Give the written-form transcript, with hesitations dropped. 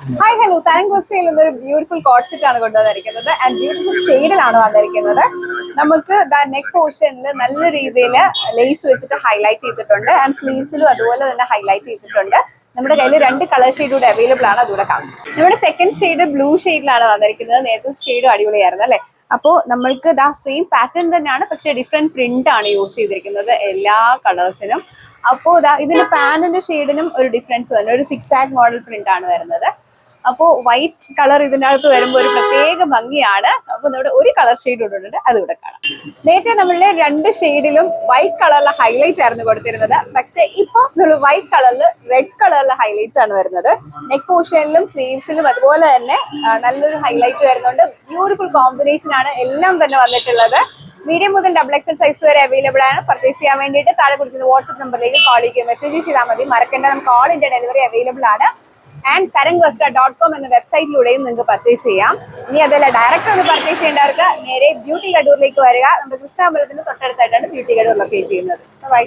Hi hello Tarang കോസ്റ്റയിൽ ഒരു beautiful coat set ആണ് കൊണ്ടുവന്നിരിക്കുന്നത് ആൻഡ് ബ്യൂട്ടിഫുൾ ഷെയ്ഡിലാണ് വന്നിരിക്കുന്നത്. നമുക്ക് നെക്ക് പോർഷനിൽ നല്ല രീതിയിൽ ലേസ് വെച്ചിട്ട് ഹൈലൈറ്റ് ചെയ്തിട്ടുണ്ട് ആൻഡ് സ്ലീവ്സിലും അതുപോലെ തന്നെ ഹൈലൈറ്റ് ചെയ്തിട്ടുണ്ട്. നമ്മുടെ കയ്യിൽ 2 കളർ ഷെയ്ഡ് കൂടെ അവൈലബിൾ ആണ്, അതുകൂടെ കാണും. നമ്മുടെ സെക്കൻഡ് ഷെയ്ഡ് ബ്ലൂ ഷെയ്ഡിലാണ് വന്നിരിക്കുന്നത്. നേരത്തെ ഷെയ്ഡും അടിപൊളിയായിരുന്നു അല്ലേ? അപ്പോൾ നമ്മൾക്ക് സെയിം പാറ്റേൺ തന്നെയാണ്, പക്ഷേ ഡിഫറെന്റ് പ്രിന്റ് ആണ് യൂസ് ചെയ്തിരിക്കുന്നത് എല്ലാ കളേഴ്സിനും. അപ്പോൾ ഇതിന്റെ പാന്റിന്റെ ഷെയ്ഡിനും ഒരു ഡിഫറൻസ് വരുന്നത്, ഒരു 6 മോഡൽ പ്രിന്റ് ആണ് വരുന്നത്. അപ്പോൾ വൈറ്റ് കളർ ഇതിൻ്റെ അകത്ത് വരുമ്പോൾ ഒരു പ്രത്യേക ഭംഗിയാണ്. അപ്പോൾ നമ്മുടെ ഒരു കളർ ഷെയ്ഡ് ഇട്ടിട്ടുണ്ട്, അതുകൂടെ കാണാം. നേരത്തെ നമ്മളുടെ 2 ഷെയ്ഡിലും വൈറ്റ് കളറിലെ ഹൈലൈറ്റ് ആയിരുന്നു കൊടുത്തിരുന്നത്, പക്ഷെ ഇപ്പോൾ നമ്മൾ വൈറ്റ് കളറിൽ റെഡ് കളറിലെ ഹൈലൈറ്റ്സ് ആണ് വരുന്നത്. നെക്ക് പോർഷനിലും സ്ലീവ്സിലും അതുപോലെ തന്നെ നല്ലൊരു ഹൈലൈറ്റ് വരുന്നുണ്ട്. ബ്യൂട്ടിഫുൾ കോമ്പിനേഷൻ ആണ് എല്ലാം തന്നെ വന്നിട്ടുള്ളത്. മീഡിയം മുതൽ XXL സൈസ് വരെ അവൈലബിൾ ആണ്. പർച്ചേസ് ചെയ്യാൻ വേണ്ടിയിട്ട് താഴെ കൊടുക്കുന്ന വാട്സ്ആപ്പ് നമ്പറിലേക്ക് കോൾ ചെയ്യുകയോ മെസ്സേജ് ചെയ്താൽ മതി. മറക്കേണ്ട, നമുക്ക് ഓൾ ഇന്ത്യ ഡെലിവറി അവൈലബിൾ ആണ്. ആൻഡ് tarangvesta.com എന്ന വെബ്സൈറ്റിലൂടെയും നിങ്ങൾക്ക് പർച്ചേസ് ചെയ്യാം. ഇനി അതല്ല, ഡയറക്റ്റ് ഒന്ന് പർച്ചേസ് ചെയ്യേണ്ടവർക്ക് നേരെ ബ്യൂട്ടി ഗഡൂറിലേക്ക് വരിക. നമ്മുടെ കൃഷ്ണാമ്പലത്തിന് തൊട്ടടുത്തായിട്ടാണ് ബ്യൂട്ടി ഗഡൂർ ലൊക്കേറ്റ് ചെയ്യുന്നത്. ബൈ.